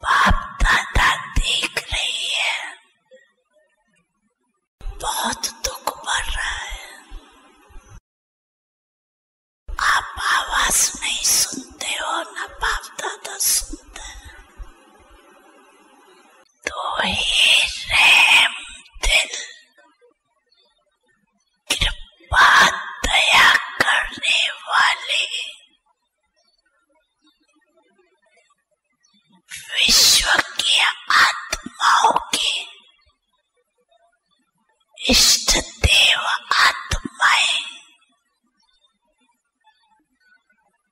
बाप दादा देख रही है, बहुत दुख बढ़ रहा है। आप आवाज नहीं सुनते हो, ना बाप दादा सुनते हैं। तो हे रहम दिल, कृपा दया करने वाले, विश्व की आत्माओं के इष्ट देव आत्माएं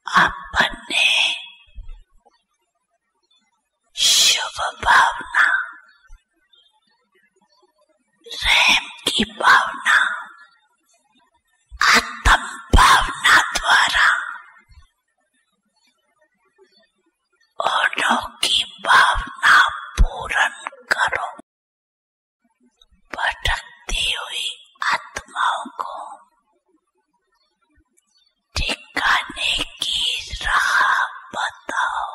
अपने शुभ भावना, रहम की भावना, आत्म भावना द्वारा औरों की भावना पूर्ण करो। भटकती हुई आत्माओं को ठिकाने की राह बताओ।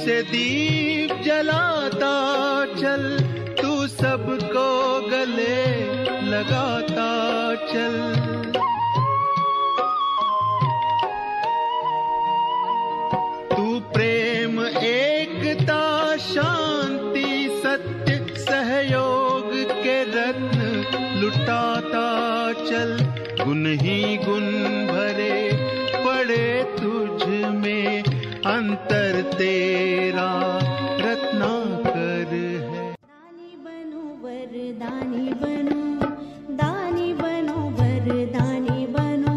से दीप जलाता चल, तू सबको गले लगाता चल। तू प्रेम, एकता, शांति, सत्य, सहयोग के रत्न लुटाता चल। गुण ही गुण भरे पड़े तुझ में, अंतर तेरा रत्नाकर है। दानी बनो वरदानी बनो, दानी बनो वरदानी बनो।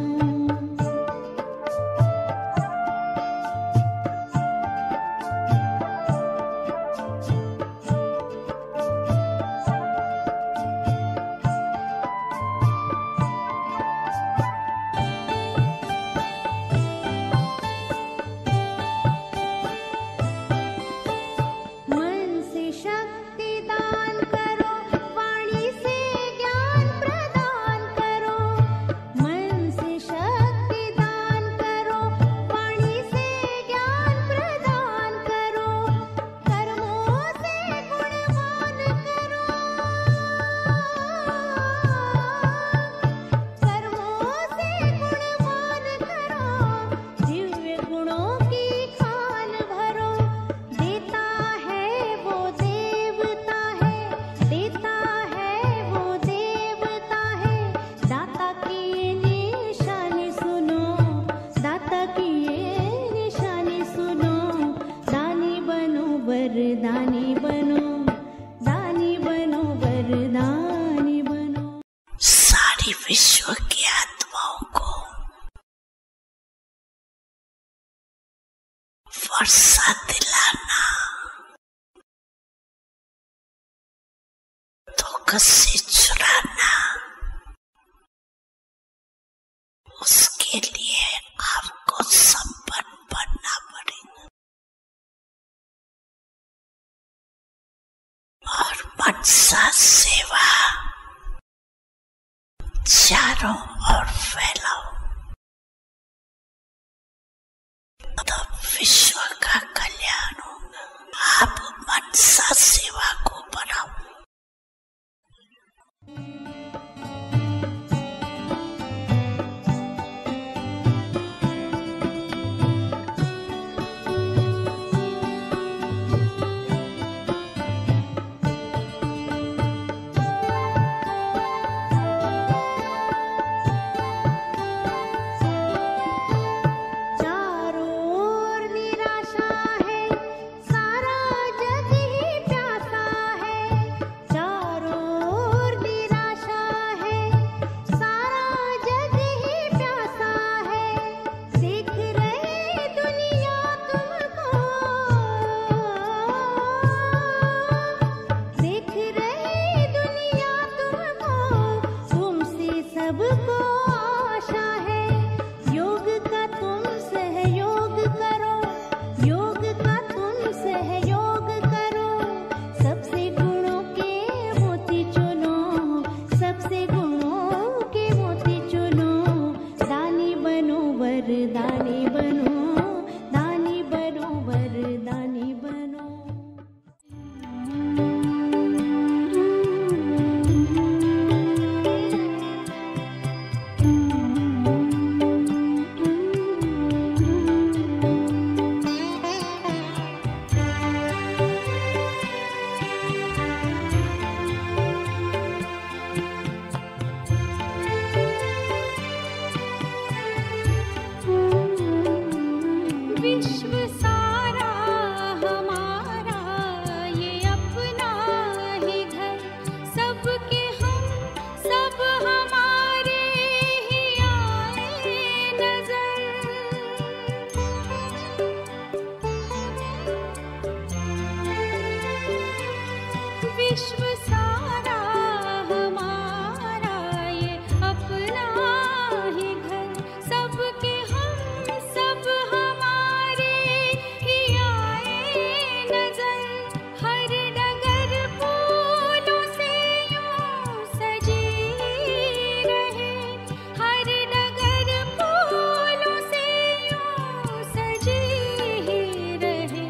वरदानी बनो, दानी बनो वरदानी बनो। सारी विश्व की आत्माओं को वर्षा दिलाना, धोखे से चुराना, उसके लिए आपको संपन्न बनना पड़ेगा और मनसा सेवा चारों ओर फैलाओ, तब विश्व का कल्याण होगा। आप मनसा सेवा को बढ़ाओ। वरदानी बनो, दानी बनो वरदानी बनो। विश्व सारा हमारा ये अपना ही घर, सबके हम सब हमारे ही आए नजर। विश्व सारा हमारा ये अपना ही घर, सबके हम सब हमारे ही आए नजर। हर डगर फूलों से यूं सजी रहे, हर डगर फूलों से यूं सजी ही रहे।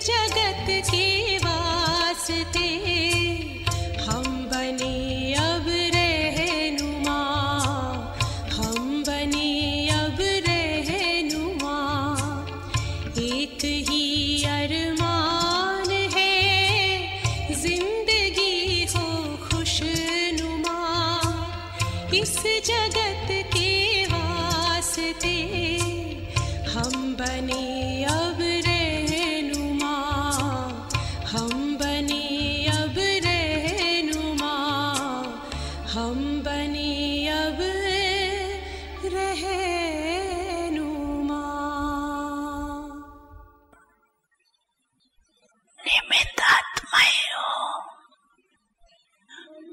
जगत के वास्ते हम बने अब रहनुमा, हम बने अब रहनुमा। एक ही अरमान है जिंदगी हो खुशनुमा, इस जगत के वास्ते हम बने अब रहनुमा, हम बने अब रहनुमा, हम बने अब रहनुमा। निमित्तात्माएं हो,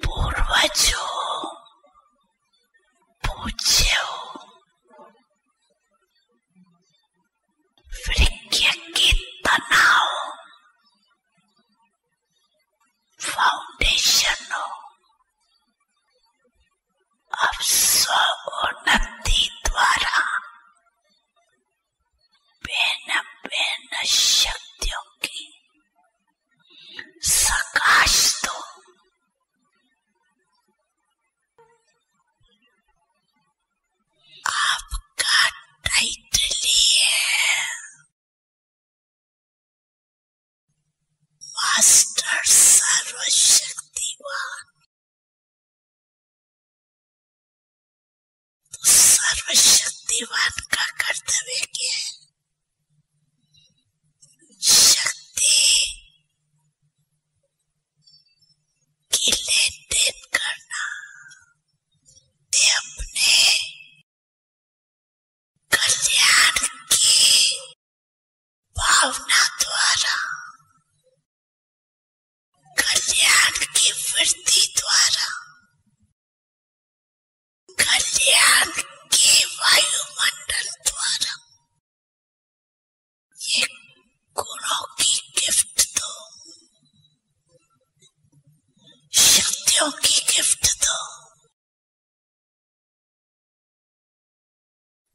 पूर्वज हो, पूज्य हो, वृक्ष के तनाव फाउंडेशन हो। अब स्व-उन्नति द्वारा भिन्न भिन्न शक्तियों की सकाश दो। आपका टाइटल है मास्टर सर्वशक्तिवान। तो सर्वशक्तिवान का कर्तव्य क्या है? शक्ति की लेन देन करना, ते अपने कल्याण की भावना द्वारा, कल्याण की वृद्धि द्वारा, कल्याण के वायुमंडल द्वारा ये गुणों की गिफ्ट दो, शक्तियों की गिफ्ट दो।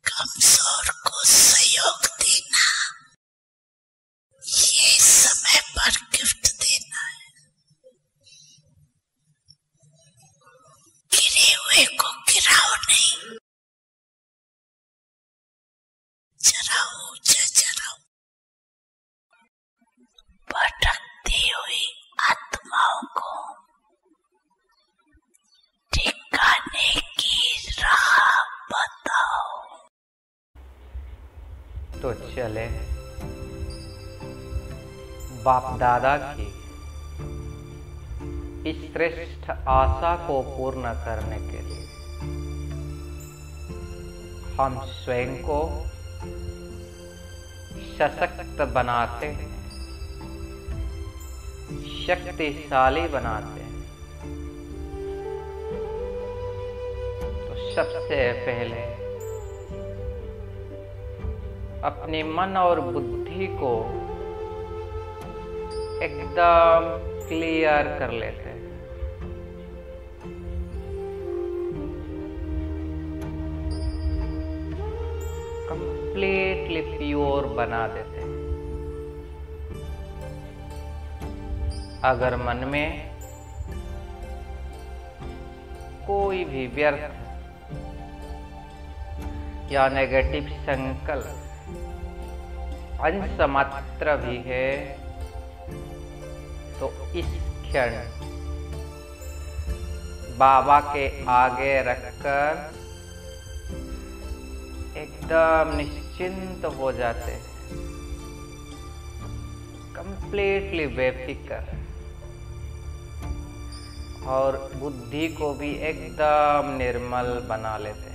कमजोर को सहयोग देना, ये समय पर गिफ्ट देना है। गिरे हुए को गिराओ नहीं, जराओ ऊंचा जराओ। भटकती हुई आत्माओं को ठिकाने की राह बताओ। तो चले बाप दादा की इस श्रेष्ठ आशा को पूर्ण करने के लिए हम स्वयं को सशक्त बनाते हैं, शक्तिशाली बनाते हैं। तो सबसे पहले अपने मन और बुद्धि को एकदम क्लियर कर लेते हैं। कंप्लीटली प्योर बना देते हैं। अगर मन में कोई भी व्यर्थ या नेगेटिव संकल्प अंश मात्र भी है तो इस क्षण बाबा के आगे रखकर एकदम निश्चिंत हो जाते हैं, कंप्लीटली बेफिक्र, और बुद्धि को भी एकदम निर्मल बना लेते हैं।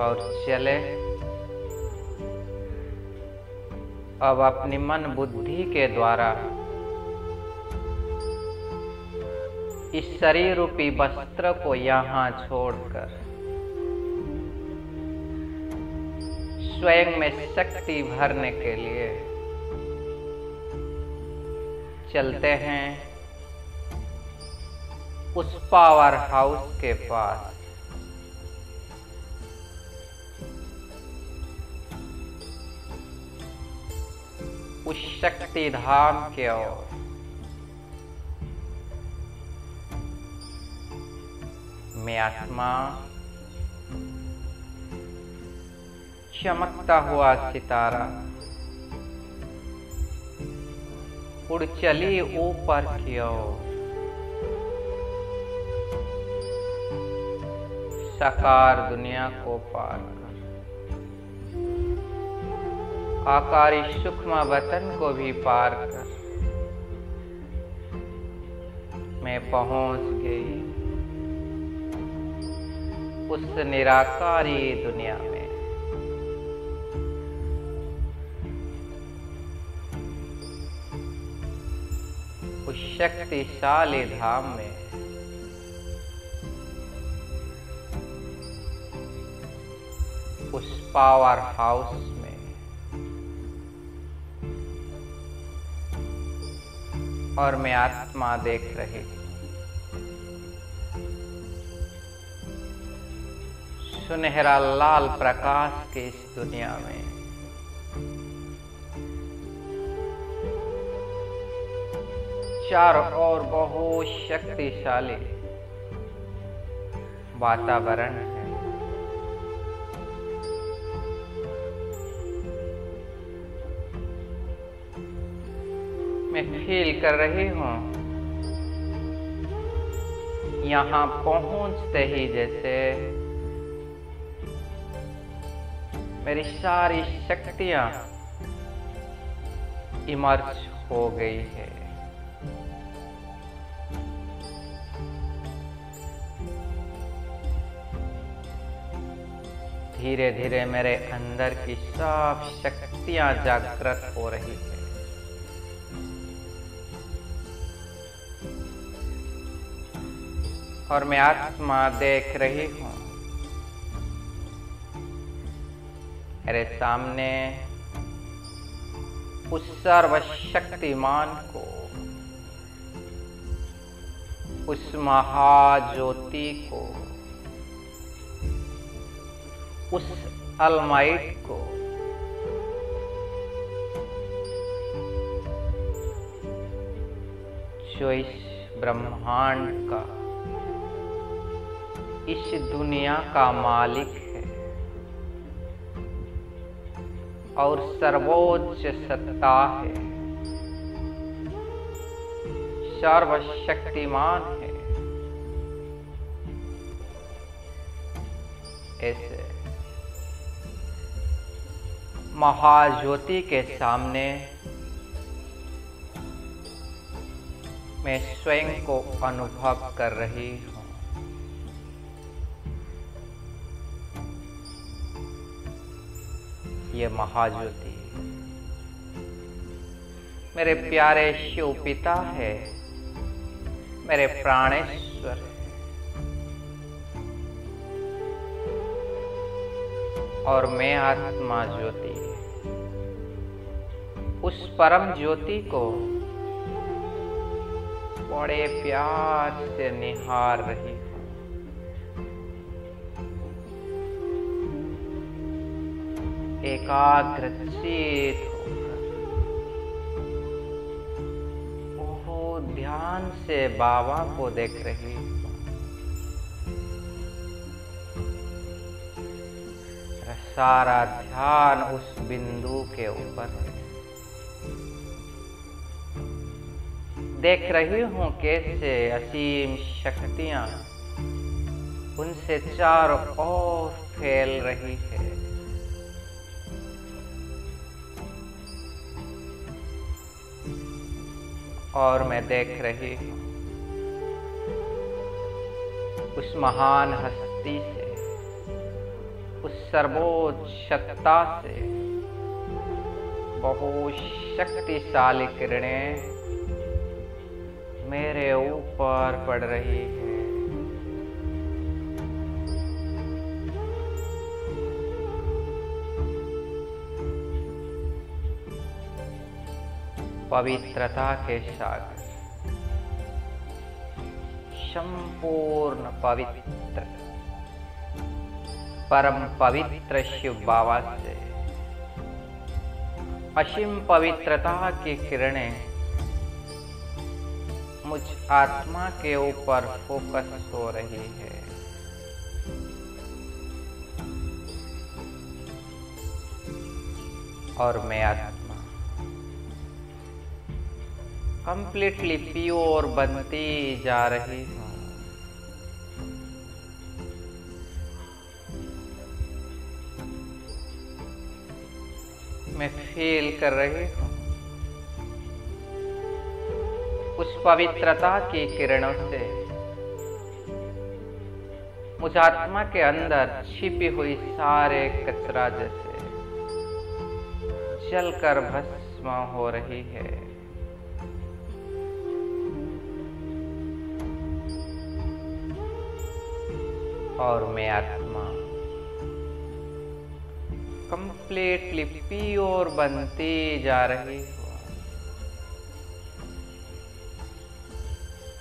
और चले अब अपनी मन बुद्धि के द्वारा इस शरीर रूपी वस्त्र को यहाँ छोड़कर स्वयं में शक्ति भरने के लिए चलते हैं उस पावर हाउस के पास उस शक्ति धाम के ओर मैं आत्मा चमकता हुआ सितारा उड़ चली ऊपर की ओर। साकार दुनिया को पार कर आकारी सूक्ष्म वतन को भी पार कर मैं पहुंच गई उस निराकारी दुनिया में। उस शक्तिशाली धाम में उस पावर हाउस में और मैं आत्मा देख रही हूं सुनहरा लाल प्रकाश की इस दुनिया में चारों ओर बहुत शक्तिशाली वातावरण है। मैं फील कर रही हूं यहां पहुंचते ही जैसे मेरी सारी शक्तियां इमर्ज हो गई है। धीरे धीरे मेरे अंदर की सब शक्तियां जागृत हो रही है। और मैं आत्मा देख रही हूं मेरे सामने उस सर्वशक्तिमान को, उस महाज्योति को, उस अलमाइट को जो इस ब्रह्मांड का, इस दुनिया का मालिक है और सर्वोच्च सत्ता है, सर्वशक्तिमान है। ऐसे महाज्योति के सामने मैं स्वयं को अनुभव कर रही हूं। ये महाज्योति मेरे प्यारे शिव पिता है, मेरे प्राणेश्वर है और मैं आत्मा ज्योति, उस परम ज्योति को बड़े प्यार से निहार रही हूं। एकाग्रचित होकर बहुत ध्यान से बाबा को देख रही हूं। सारा ध्यान उस बिंदु के ऊपर है। देख रही हूं कैसे असीम शक्तियां उनसे चारों ओर फैल रही है। और मैं देख रही हूं उस महान हस्ती से, उस सर्वोच्च सत्ता से बहुत शक्तिशाली किरणें मेरे ऊपर पड़ रही है। पवित्रता के सागर, संपूर्ण पवित्र परम पवित्र शिव बाबा से असीम पवित्रता की किरणें मुझ आत्मा के ऊपर फोकस हो रही है। और मैं आत्मा कंप्लीटली प्योर बनती जा रही हूँ। मैं फील कर रही हूँ उस पवित्रता की किरणों से मुझ आत्मा के अंदर छिपी हुई सारे कचरा जैसे जलकर भस्म हो रही है। और मैं आत्मा कंप्लीटली प्योर बनती जा रही हूँ।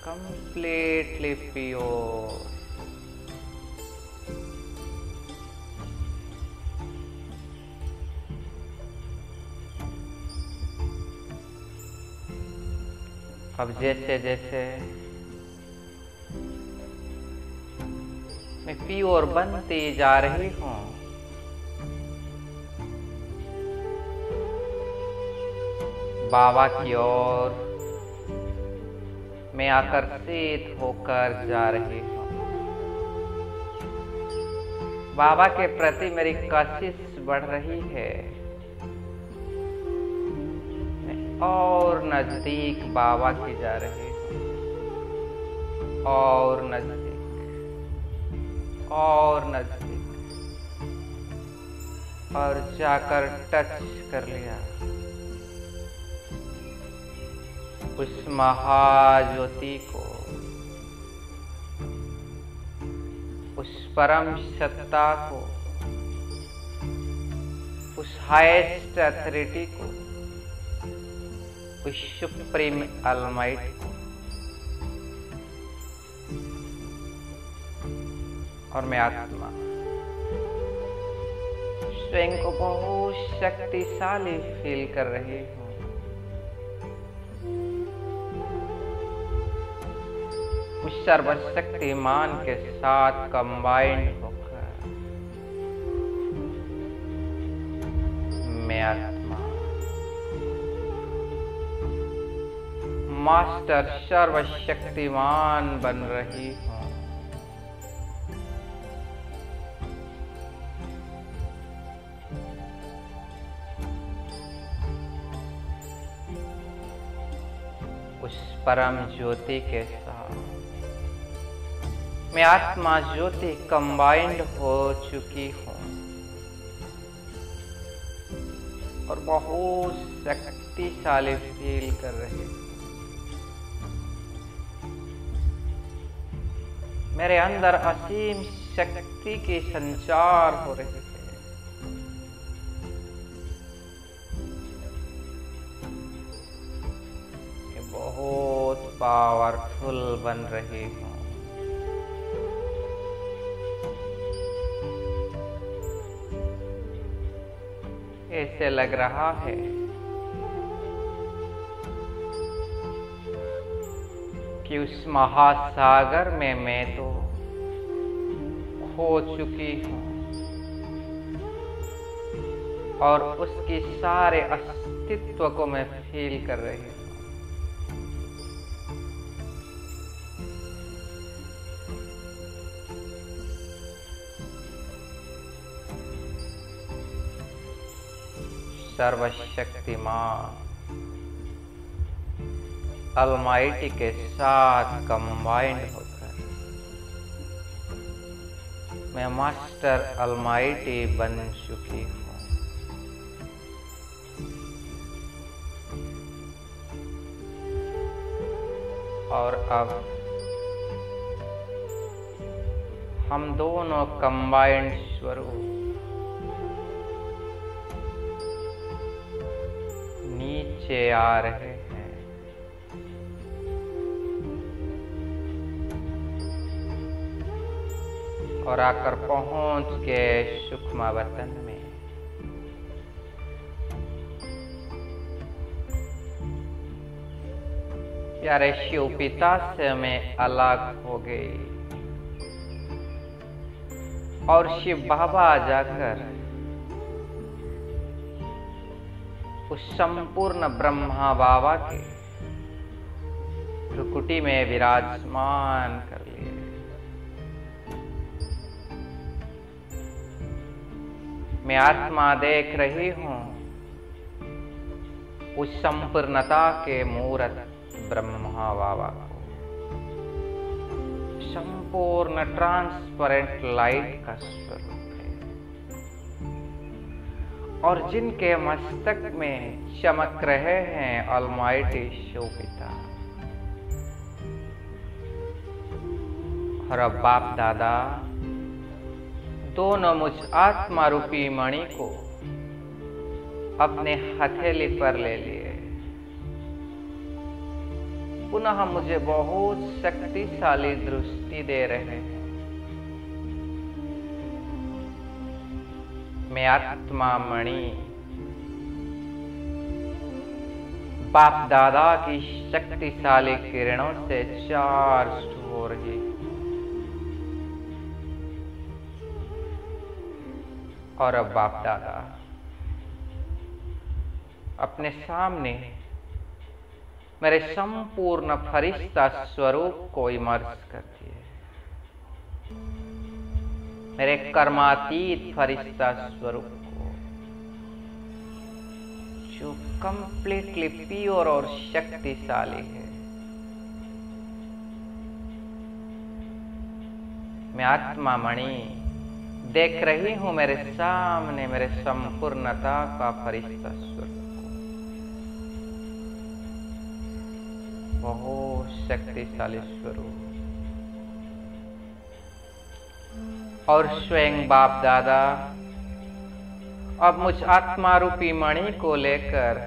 Completely pure. अब जैसे जैसे मैं प्योर बनती जा रही हूँ, बाबा की ओर मैं आकर्षित होकर जा रही हूँ। बाबा के प्रति मेरी कोशिश बढ़ रही है। मैं और नजदीक बाबा की जा रही हूँ, और नजदीक, और नजदीक, और जाकर टच कर लिया उस महाज्योति को, उस परम सत्ता को, उस हाईएस्ट अथॉरिटी को, उस सुप्रीम अलमाइटी को। और मैं आत्मा स्वयं को बहुत शक्तिशाली फील कर रही हूँ। उस सर्वशक्तिमान के साथ कंबाइंड होकर मैं आत्मा मास्टर सर्वशक्तिमान बन रही हूँ। उस परम ज्योति के साथ मैं आत्मा ज्योति कंबाइंड हो चुकी हूँ और बहुत शक्तिशाली फील कर रही हूँ। मेरे अंदर असीम शक्ति की संचार हो रही है। बहुत पावरफुल बन रही हूँ। ऐसे लग रहा है कि उस महासागर में मैं तो खो चुकी हूँ और उसकी सारे अस्तित्व को मैं फील कर रही हूँ। सर्वशक्तिमान अलमाइटी के साथ कंबाइंड होकर मैं मास्टर अलमाइटी बन चुकी हूँ। और अब हम दोनों कंबाइंड स्वरूप नीचे आ रहे हैं। और आकर पहुंच के सूक्ष्म वतन में प्यारे शिव पिता से मैं अलग हो गई और शिव बाबा जाकर उस संपूर्ण ब्रह्मा बाबा के भ्रुकुटी में विराजमान कर लिए। मैं आत्मा देख रही हूं उस संपूर्णता के मूर्त ब्रह्मा बाबा को, संपूर्ण ट्रांसपेरेंट लाइट का स्वरूप है और जिनके मस्तक में चमक रहे हैं ऑलमाइटी शिव पिता और अब बाप दादा दोनों मुझ आत्मा रूपी मणि को अपने हथेली पर ले लिए। पुनः मुझे बहुत शक्तिशाली दृष्टि दे रहे हैं। मैं आत्मा मणि बाप दादा की शक्तिशाली किरणों से चार्ज हो रही और अब बाप दादा अपने सामने मेरे संपूर्ण फरिश्ता स्वरूप को इमर्ज कर दिए। मेरे कर्मातीत फरिश्ता स्वरूप को जो कंप्लीटली प्योर और शक्तिशाली है। मैं आत्मा मणि देख रही हूं मेरे सामने मेरे संपूर्णता का फरिश्ता स्वरूप को, बहुत शक्तिशाली स्वरूप। और स्वयं बाप दादा अब मुझ आत्मा रूपी मणि को लेकर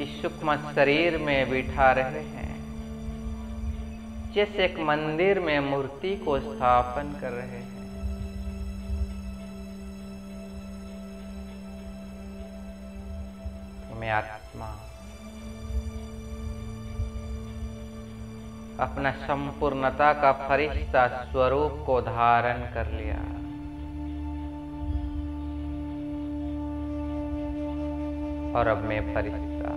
इस सूक्ष्म शरीर में बिठा रहे हैं, जैसे एक मंदिर में मूर्ति को स्थापन कर रहे हैं। तो मैं आत्मा अपना संपूर्णता का फरिश्ता स्वरूप को धारण कर लिया और अब मैं फरिश्ता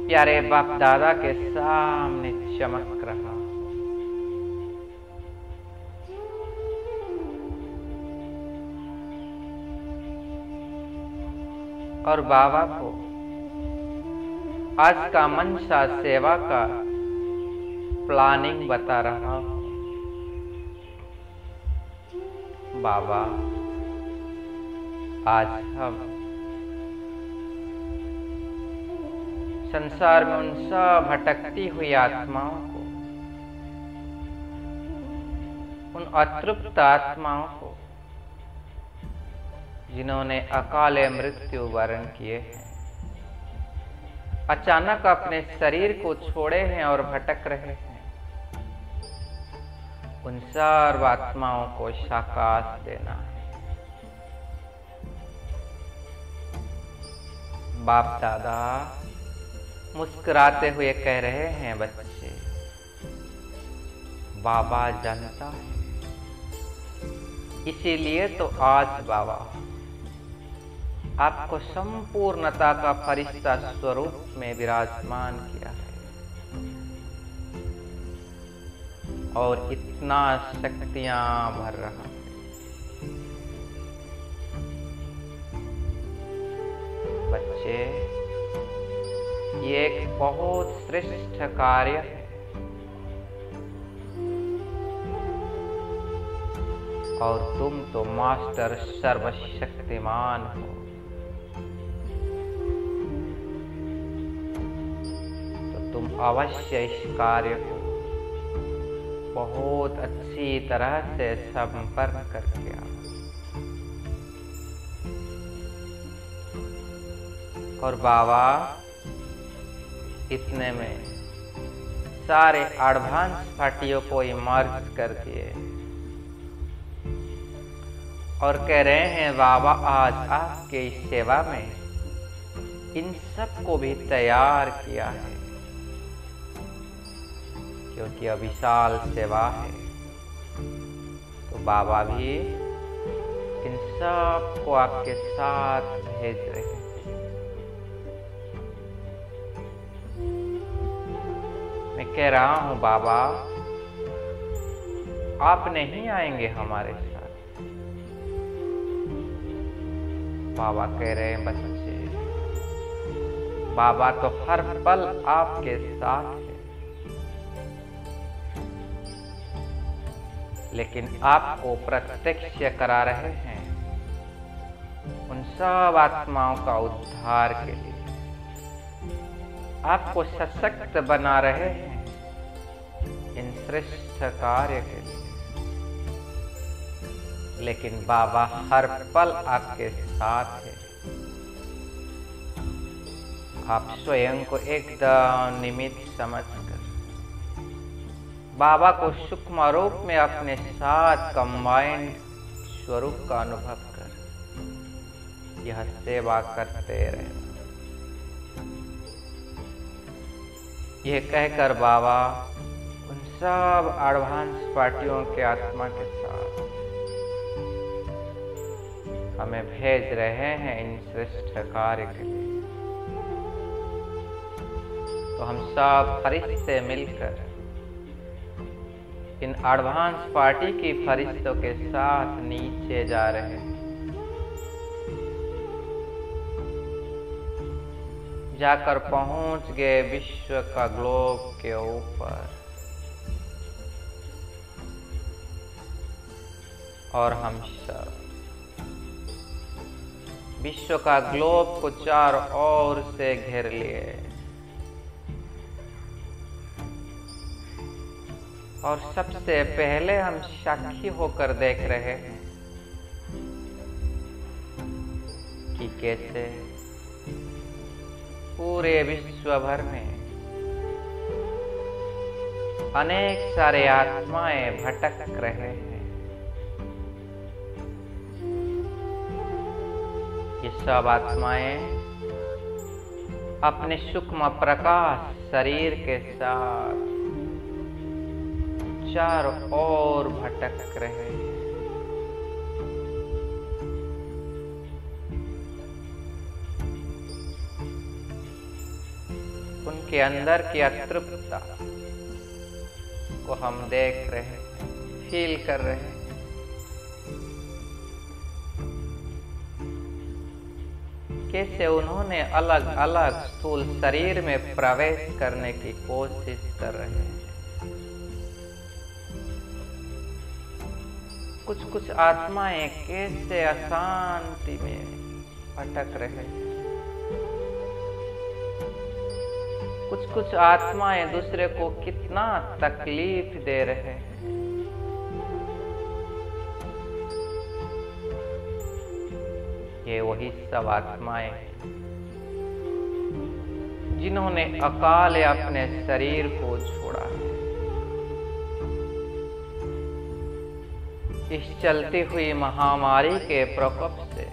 प्यारे बाप दादा के सामने चमक रहा। और बाबा को आज का मनसा सेवा का प्लानिंग बता रहा हूं। बाबा आज हम संसार में उन सब भटकती हुई आत्माओं को, उन अतृप्त आत्माओं को जिन्होंने अकाले मृत्यु वरण किए हैं, अचानक अपने शरीर को छोड़े हैं और भटक रहे हैं, उन सर्व आत्माओं को साकाश देना है। बाप दादा मुस्कुराते हुए कह रहे हैं, बच्चे बाबा जानता है, इसीलिए तो आज बाबा आपको संपूर्णता का फरिश्ता स्वरूप में विराजमान किया है और इतना शक्तियां भर रहा है। बच्चे ये एक बहुत श्रेष्ठ कार्य है और तुम तो मास्टर सर्वशक्तिमान हो। तो तुम अवश्य इस कार्य को बहुत अच्छी तरह से संपन्न करके आओ। और बाबा इतने में सारे एडवांस पार्टियों को इमर्ज कर दिए और कह रहे हैं बाबा आज आपके इस सेवा में इन सब को भी तैयार किया है, क्योंकि अविशाल सेवा है। तो बाबा भी इन सब को आपके साथ भेज रहे हैं। मैं कह रहा हूं बाबा आप नहीं आएंगे हमारे साथ। बाबा कह रहे हैं बच्चे, बाबा तो हर पल आपके साथ है, लेकिन आपको प्रत्यक्ष करा रहे हैं उन सब आत्माओं का उद्धार के लिए, आपको सशक्त बना रहे हैं इन श्रेष्ठ कार्य के लिए। लेकिन बाबा हर पल आपके साथ है। आप स्वयं को एकदम निमित्त समझकर बाबा को सूक्ष्म रूप में अपने साथ कंबाइंड स्वरूप का अनुभव कर यह सेवा करते रहे। यह कहकर बाबा उन सब एडवांस पार्टियों के आत्मा के साथ हमें भेज रहे हैं इन श्रेष्ठ कार्य के लिए। तो हम सब फरिश्ते मिलकर इन एडवांस पार्टी की फरिश्तों के साथ नीचे जा रहे हैं। जाकर पहुंच गए विश्व का ग्लोब के ऊपर, और हम सब विश्व का ग्लोब को चारों ओर से घेर लिए और सबसे पहले हम साक्षी होकर देख रहे हैं कि कैसे पूरे विश्व भर में अनेक सारे आत्माएं भटक रहे हैं। ये सब आत्माएं अपने सूक्ष्म प्रकाश शरीर के साथ चारों ओर भटक रहे हैं। उनके अंदर की अतृप्तता को हम देख रहे हैं, फील कर रहे हैं। कैसे उन्होंने अलग अलग स्थूल शरीर में प्रवेश करने की कोशिश कर रहे हैं। कुछ कुछ आत्माएं कैसे अशांति में भटक रहे हैं। कुछ कुछ आत्माएं दूसरे को कितना तकलीफ दे रहे हैं। ये वही सब आत्माएं जिन्होंने अकाले अपने शरीर को छोड़ा है। इस चलती हुई महामारी के प्रकोप से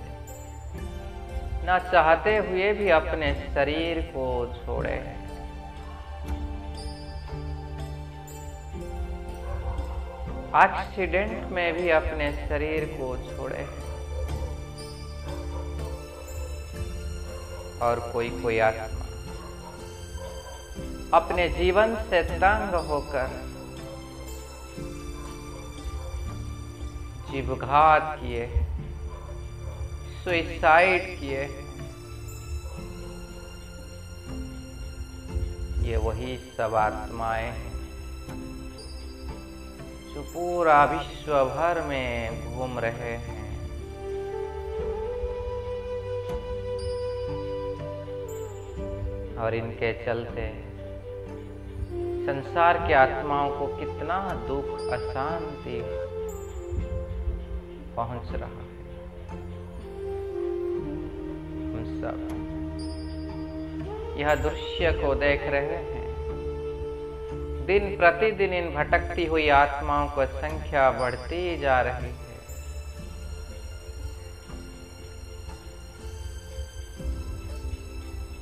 न चाहते हुए भी अपने शरीर को छोड़े हैं। एक्सीडेंट में भी अपने शरीर को छोड़े हैं। और कोई कोई आत्मा अपने जीवन से तंग होकर जीवघात किए, सुसाइड किए। ये वही सब आत्माएं हैं जो पूरा विश्व भर में घूम रहे हैं। और इनके चलते संसार की आत्माओं को कितना दुख, अशांति पहुंच रहा है। हम सब यह दृश्य को देख रहे हैं दिन प्रतिदिन इन भटकती हुई आत्माओं की संख्या बढ़ती जा रही है।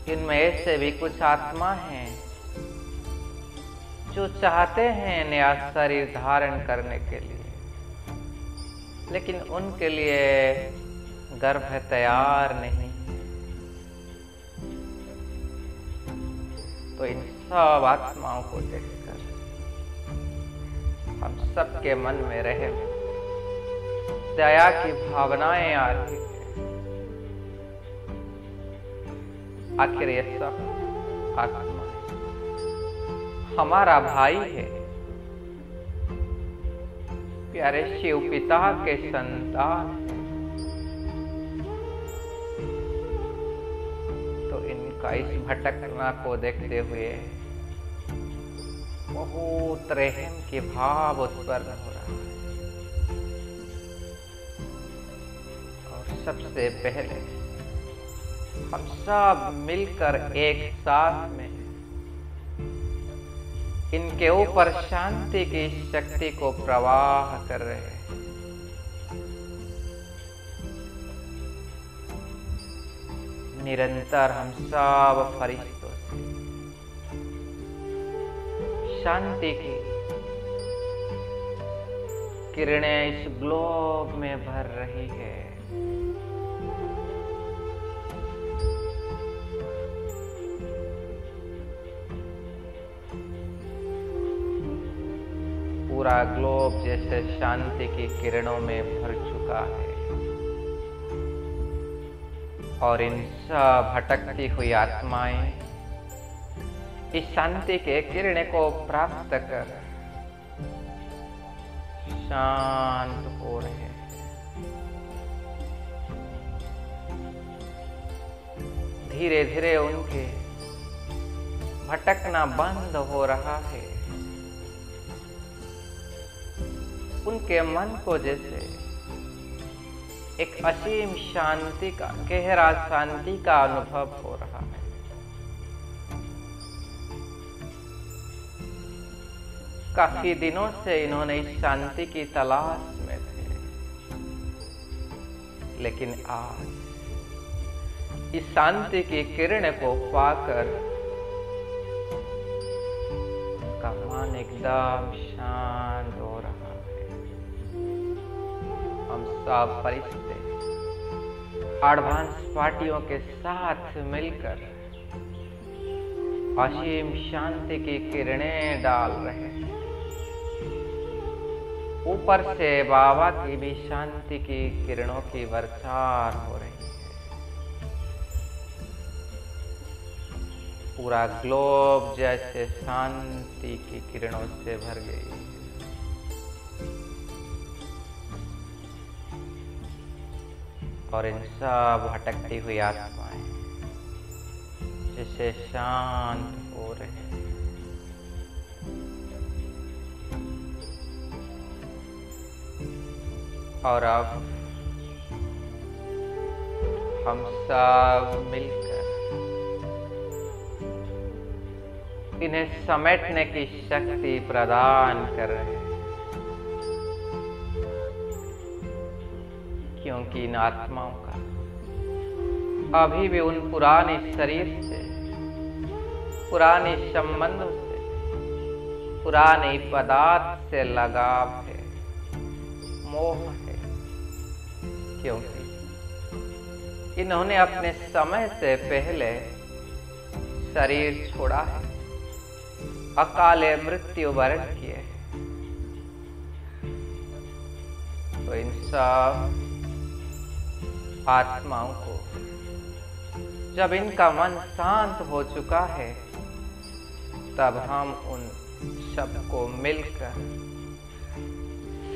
इनमें ऐसे भी कुछ आत्मा हैं जो चाहते हैं नया शरीर धारण करने के लिए, लेकिन उनके लिए गर्भ तैयार नहीं। तो इन सब आत्माओं को देखकर हम सबके मन में रहे दया की भावनाएं आ रही है। आखिर ये सब आत्मा हमारा भाई है, प्यारे शिव पिता के संतान है। तो इनका इस भटकना को देखते हुए बहुत रहम के भाव उत्पन्न हो रहा है। और सबसे पहले हम सब मिलकर एक साथ में इनके ऊपर शांति की शक्ति को प्रवाह कर रहे हैं। निरंतर हम सब फरिश्तों से शांति की किरणें इस ग्लोब में भर रही है। पूरा ग्लोब जैसे शांति की किरणों में भर चुका है और इन सब भटकती हुई आत्माएं इस शांति के किरण को प्राप्त कर शांत हो रहे हैं। धीरे धीरे उनके भटकना बंद हो रहा है। उनके मन को जैसे एक असीम शांति का, गहरा शांति का अनुभव हो रहा है। काफी दिनों से इन्होंने इस शांति की तलाश में थे, लेकिन आज इस शांति की किरण को पाकर उनका मन एकदम शांत हो रहा है। हम सब फरिश्ते एडवांस पार्टियों के साथ मिलकर असीम शांति की किरणें डाल रहे हैं। ऊपर से बाबा की भी शांति की किरणों की बरसात हो रही है। पूरा ग्लोब जैसे शांति की किरणों से भर गई है। और इन सब भटकती हुई आत्माएं जिसे शांत हो रहे हैं। और अब हम सब मिलकर इन्हें समेटने की शक्ति प्रदान कर रहे हैं, क्योंकि इन आत्माओं का अभी भी उन पुराने शरीर से, पुराने संबंधों से, पुराने पदार्थ से लगाव है, मोह है, क्योंकि इन्होंने अपने समय से पहले शरीर छोड़ा है, अकाले मृत्यु वरण किए। तो इन सब आत्माओं को जब इनका मन शांत हो चुका है, तब हम उन सबको मिलकर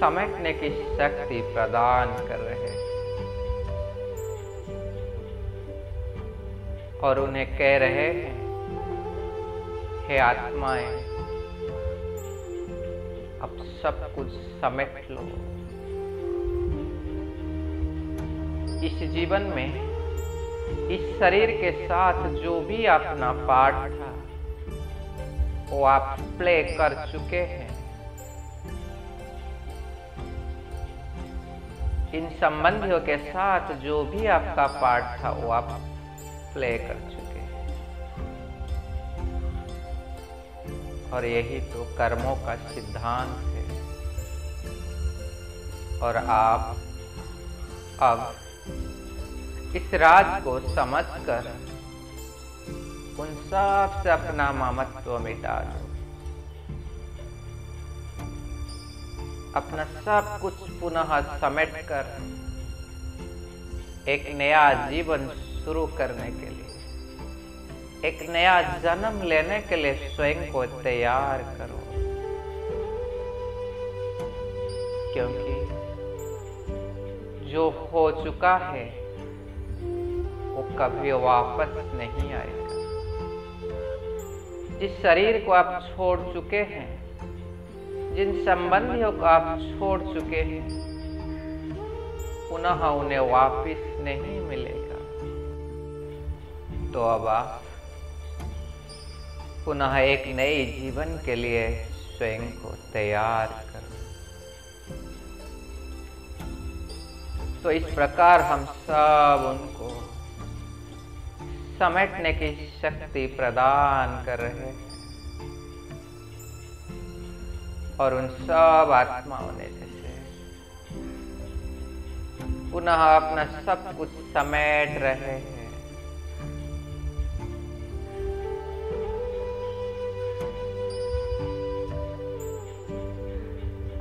समेटने की शक्ति प्रदान कर रहे हैं और उन्हें कह रहे हैं, हे आत्माएं, अब सब कुछ समेट लो। इस जीवन में इस शरीर के साथ जो भी अपना पार्ट था वो आप प्ले कर चुके हैं। इन संबंधियों के साथ जो भी आपका पार्ट था वो आप प्ले कर चुके हैं। और यही तो कर्मों का सिद्धांत है। और आप अब इस राज को समझकर उन सब से अपना ममत्व मिटा दो। अपना सब कुछ पुनः समेट कर एक नया जीवन शुरू करने के लिए, एक नया जन्म लेने के लिए स्वयं को तैयार करो। क्योंकि जो हो चुका है वो कभी वापस नहीं आएगा। जिस शरीर को आप छोड़ चुके हैं, जिन संबंधियों को आप छोड़ चुके हैं, पुनः उन्हें वापस नहीं मिलेगा। तो अब आप पुनः एक नए जीवन के लिए स्वयं को तैयार करो। तो इस प्रकार हम सब उनको समेटने की शक्ति प्रदान कर रहे हैं। और उन सब आत्माओं ने जैसे पुनः अपना सब कुछ समेट रहे हैं।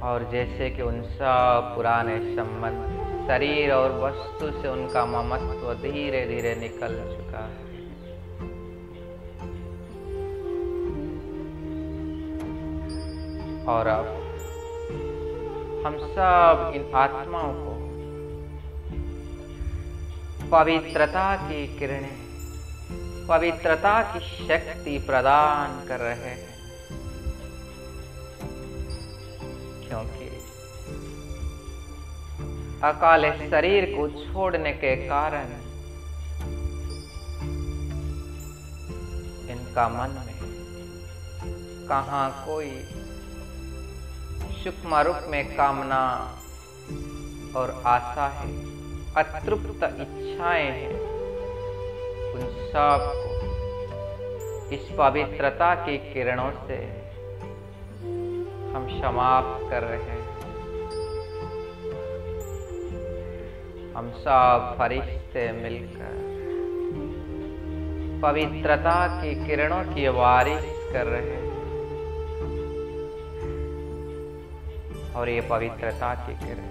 और जैसे कि उन सब पुराने संबंध, शरीर और वस्तु से उनका ममत्व धीरे धीरे निकल चुका है। और अब हम सब इन आत्माओं को पवित्रता की किरणें, पवित्रता की शक्ति प्रदान कर रहे हैं। क्योंकि अकाले शरीर को छोड़ने के कारण इनका मन में कहाँ कोई सूक्ष्म रूप में कामना और आशा है, अतृप्त इच्छाएं हैं। उन सब को इस पवित्रता की किरणों से हम समाप्त कर रहे हैं। हम सब फरिश्ते मिलकर पवित्रता की किरणों की बारिश कर रहे हैं। और ये पवित्रता की किरण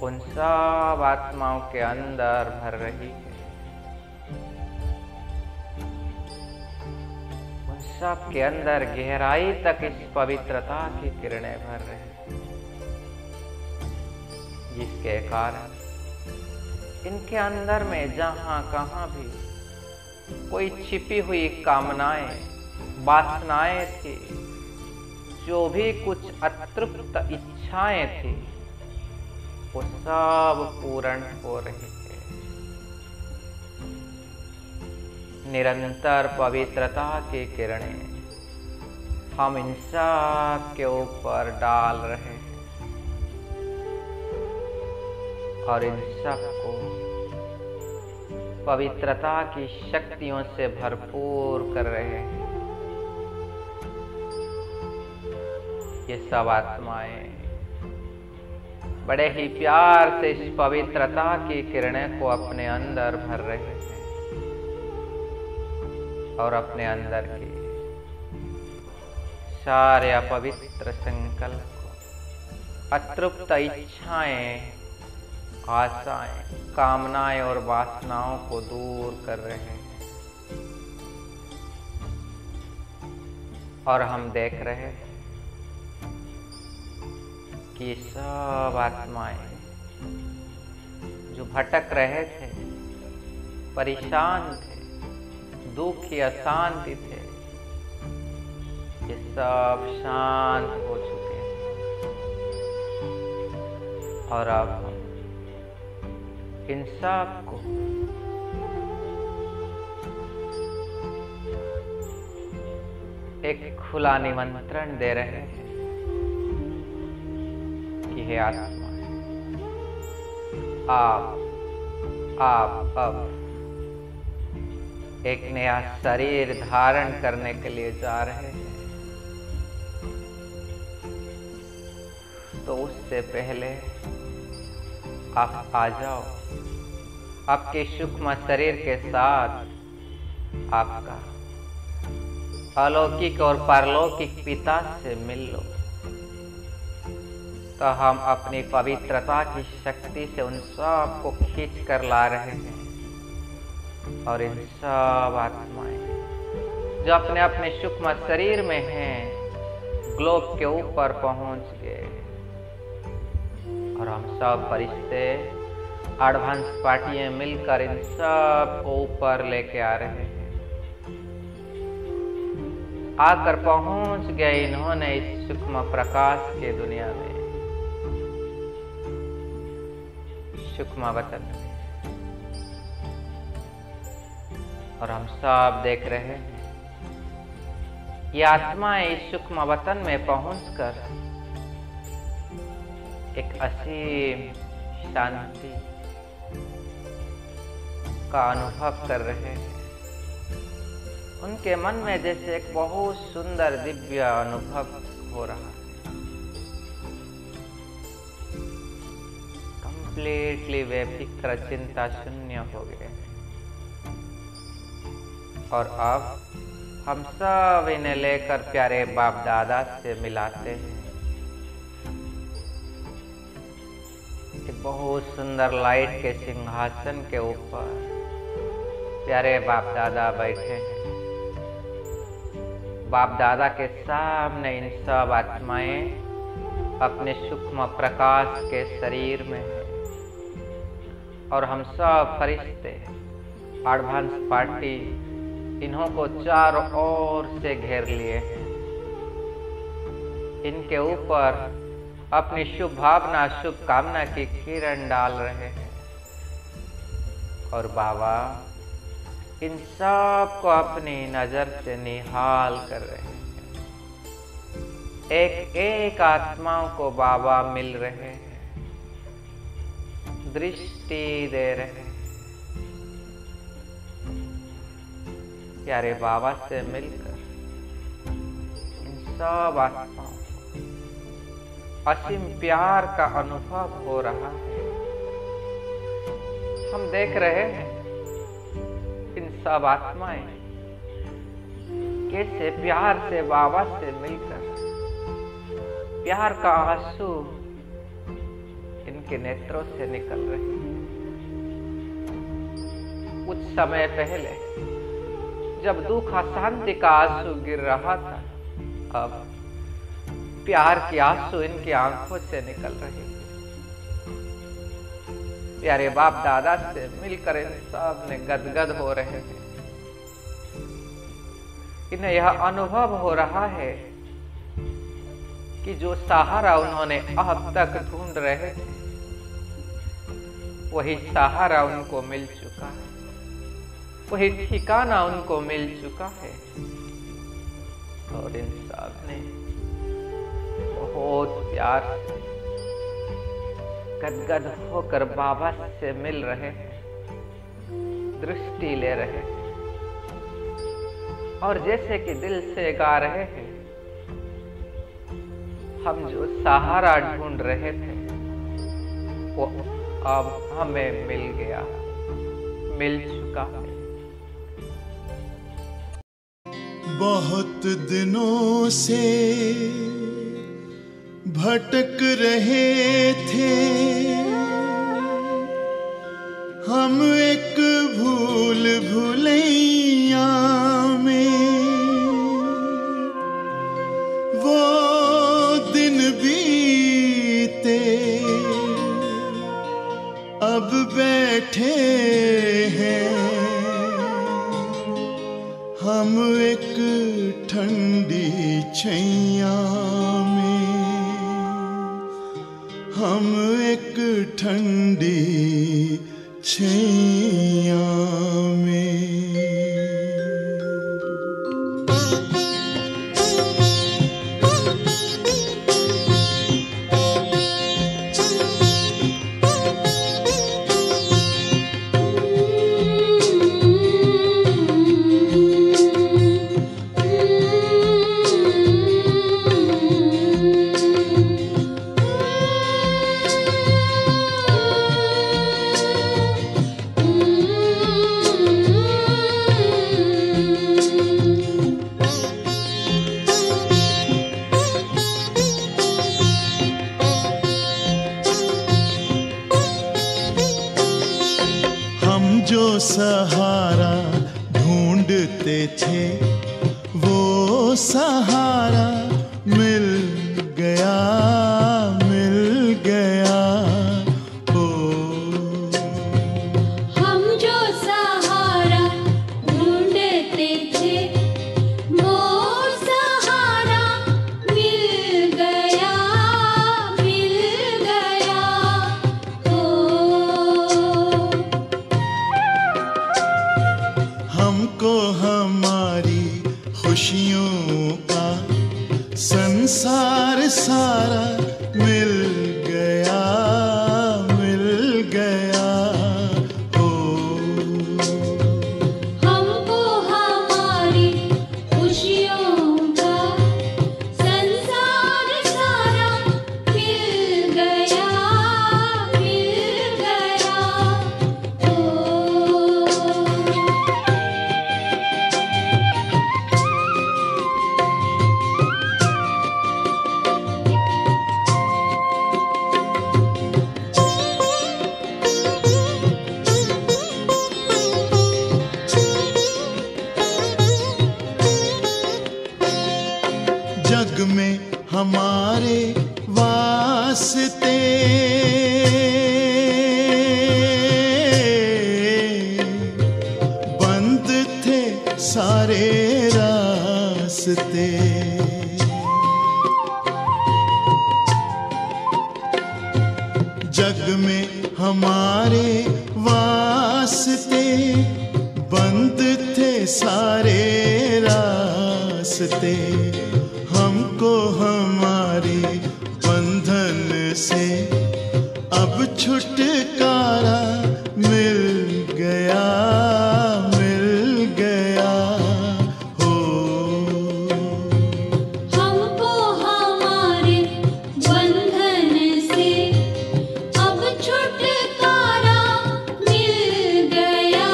उन सब आत्माओं के अंदर भर रही है। उन सब के अंदर गहराई तक इस पवित्रता की किरणें भर रही हैं, जिसके कारण इनके अंदर में जहां कहां भी कोई छिपी हुई कामनाएं, वासनाएं थी, जो भी कुछ अतृप्त इच्छाएं थी, वो सब पूर्ण हो रही है। निरंतर पवित्रता की किरणें हम इन सब के ऊपर डाल रहे हैं और इन सब को पवित्रता की शक्तियों से भरपूर कर रहे हैं। ये सब आत्माएं बड़े ही प्यार से इस पवित्रता की किरणें को अपने अंदर भर रहे हैं और अपने अंदर की सारे अपवित्र संकल्प को, अतृप्त इच्छाएं, आशाएं, कामनाएं और वासनाओं को दूर कर रहे हैं। और हम देख रहे हैं कि सब आत्माएं जो भटक रहे थे, परेशान थे, दुखी अशांति थे, ये सब शांत हो चुके हैं। और अब हम इन सब को एक खुला निमंत्रण दे रहे हैं कि हे आत्मा, आप अब एक नया शरीर धारण करने के लिए जा रहे हैं। तो उससे पहले आप आ जाओ, आपके सूक्ष्म शरीर के साथ आपका अलौकिक और पारलौकिक पिता से मिल लो। तो हम अपनी पवित्रता की शक्ति से उन सब को खींच कर ला रहे हैं, और इन सब आत्माएं जो अपने अपने सूक्ष्म शरीर में हैं, ग्लोब के ऊपर पहुंच गए, और हम सब फरिश्ते एडवांस पार्टियां मिलकर इन सब को ऊपर लेके आ रहे हैं। आकर पहुंच गए इन्होंने इस सूक्ष्म प्रकाश के दुनिया में, सूक्ष्म वतन में, और हम सब देख रहे हैं ये आत्माएं इस सूक्ष्म वतन में पहुंचकर एक असीम शांति का अनुभव कर रहे हैं। उनके मन में जैसे एक बहुत सुंदर दिव्य अनुभव हो रहा है। कंप्लीटली वे फिक्र चिंता शून्य हो गए, और अब हम सब इन्हें लेकर प्यारे बाप दादा से मिलाते हैं। एक बहुत सुंदर लाइट के सिंहासन के ऊपर प्यारे बाप दादा बैठे हैं। बाप दादा के सामने इन सब आत्माएं अपने सूक्ष्म प्रकाश के शरीर में हैं, और हम सब फरिश्ते एडवांस पार्टी इन्हों को चारों ओर से घेर लिए हैं। इनके ऊपर अपनी शुभ भावना, शुभ कामना की किरण डाल रहे हैं, और बाबा इन सब को अपनी नजर से निहाल कर रहे हैं। एक एक आत्माओं को बाबा मिल रहे हैं, दृष्टि दे रहे हैं। प्यारे बाबा से मिलकर इन सब आत्माओं को असीम प्यार का अनुभव हो रहा है। हम देख रहे हैं इन सब आत्माएं कैसे प्यार से बाबा से मिलकर प्यार का आंसू इनके नेत्रों से निकल रहे हैं। कुछ समय पहले जब दुख अशांति का आंसू गिर रहा था, अब प्यार के आंसू इनकी आंखों से निकल रहे हैं। प्यारे बाप दादा से मिलकर इन सब ने गदगद हो रहे हैं। इन्हें यह अनुभव हो रहा है कि जो सहारा उन्होंने अब तक ढूंढ रहे थे, वही सहारा उनको मिल चुका है, वही ठिकाना उनको मिल चुका है। और इन सब ने बहुत प्यार से गदगद होकर बाबा से मिल रहे हैं, दृष्टि ले रहे हैं, और जैसे कि दिल से गा रहे हैं, हम जो सहारा ढूंढ रहे थे वो अब हमें मिल गया, मिल चुका है। बहुत दिनों से भटक रहे थे हम एक भूल भुलैया में, वो दिन बीते अब बैठे हैं हम एक ठंडी छैया में, हम एक ठंडी छैया में। ढूंढते थे वो सहारा मिल गया, मिल गया। ओ हम जो सहारा ढूंढते थे वो सहारा मिल गया, मिल गया। ओ हमको हमारी खुशियों का संसार सारा मिल गया, मिल गया। ओ हमको हमारी खुशियों का संसार सारा मिल गया, मिल गया। ओ जग में हमारे वास्ते बंद थे सारे रास्ते। जग में हमारे वास्ते बंद थे सारे रास्ते। हमको हमारे बंधन से अब छुटकारा मिल गया, मिल गया। हो हमको हमारे बंधन से अब छुटकारा मिल गया,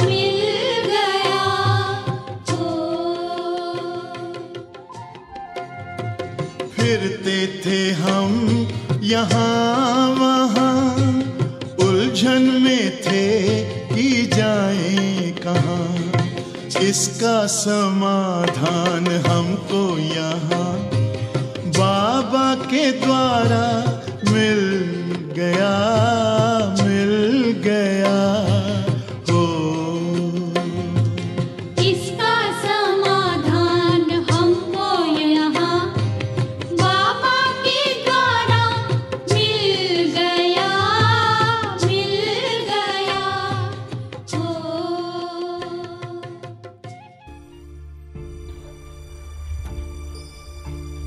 मिल गया। फिरते थे हम यहाँ वहाँ, उलझन में थे कि जाएं कहाँ। इसका समाधान हमको यहाँ बाबा के द्वारा मिल गया, मिल गया। हो इसका समाधान हमको यहाँ बाबा के द्वारा मिल गया, मिल गया।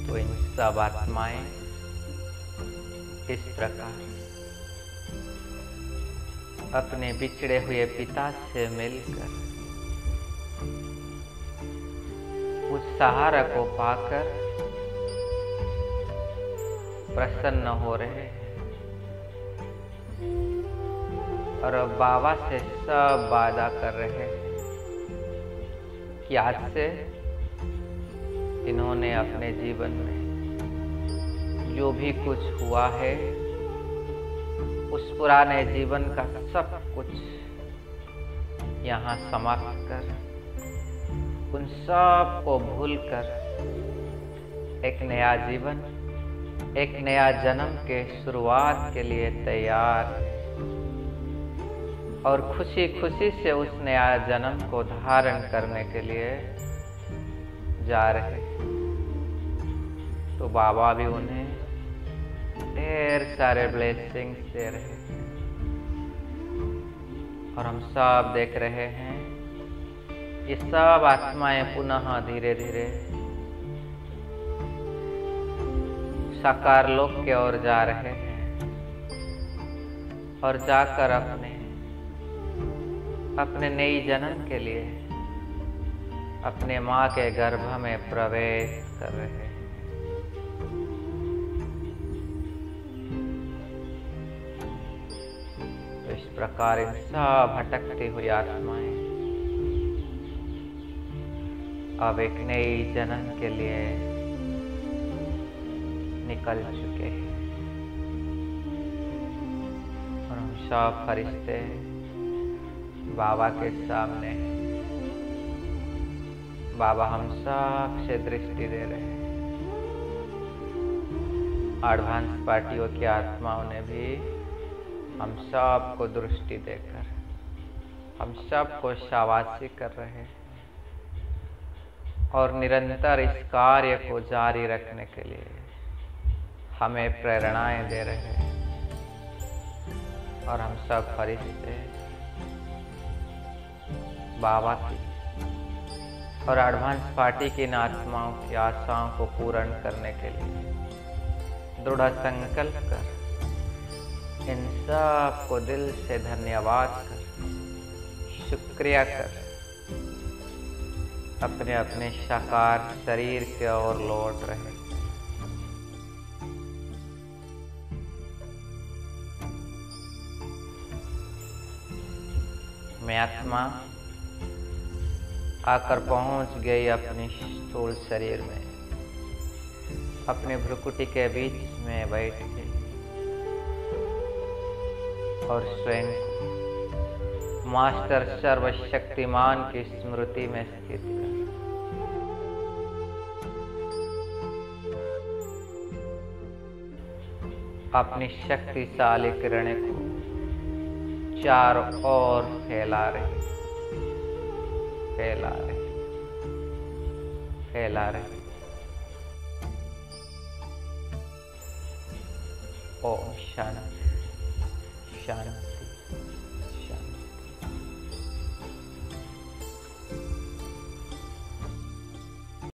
तो इन सब आत्माएं इस प्रकार अपने बिछड़े हुए पिता से मिलकर उस सहारा को पाकर प्रसन्न हो रहे हैं और अब बाबा से सब वादा कर रहे हैं कि आज से इन्होंने अपने जीवन में जो भी कुछ हुआ है उस पुराने जीवन का सब कुछ यहाँ समाप्त कर उन सब को भूलकर एक नया जीवन, एक नया जन्म के शुरुआत के लिए तैयार और खुशी खुशी से उस नया जन्म को धारण करने के लिए जा रहे। तो बाबा भी उन्हें ढेर सारे ब्लेसिंग्स दे रहे हैं और हम सब देख रहे हैं ये सब आत्माएं पुनः धीरे धीरे साकार लोक की ओर जा रहे हैं और जाकर अपने नई जन्म के लिए अपने माँ के गर्भ में प्रवेश कर रहे हैं। तो इस प्रकार इन सब भटकती हुई आत्माएं अब एक नई जन्म के लिए निकल चुके हैं और हम सब फरिश्ते बाबा के सामने बाबा हम सब से दृष्टि दे रहे हैं। एडवांस पार्टियों की आत्माओं ने भी हम सब को दृष्टि देकर हम सब को शाबाशी कर रहे हैं और निरंतर इस कार्य को जारी रखने के लिए हमें प्रेरणाएं दे रहे हैं। और हम सब फरिश्ते बाबा की और एडवांस पार्टी की इन आत्माओं की आशाओं को पूर्ण करने के लिए दृढ़ संकल्प कर इन सब को दिल से धन्यवाद कर, शुक्रिया कर, अपने अपने साकार शरीर की ओर लौट रहे। मैं आत्मा आकर पहुंच गई अपनी स्थूल शरीर में, अपने भ्रुकुटी के बीच में बैठ गई और स्वयं मास्टर सर्वशक्तिमान की स्मृति में स्थित कर अपनी शक्तिशाली किरणें को चारों ओर फैला रही, फैला रही, फैला रही। ओम शांति शांति।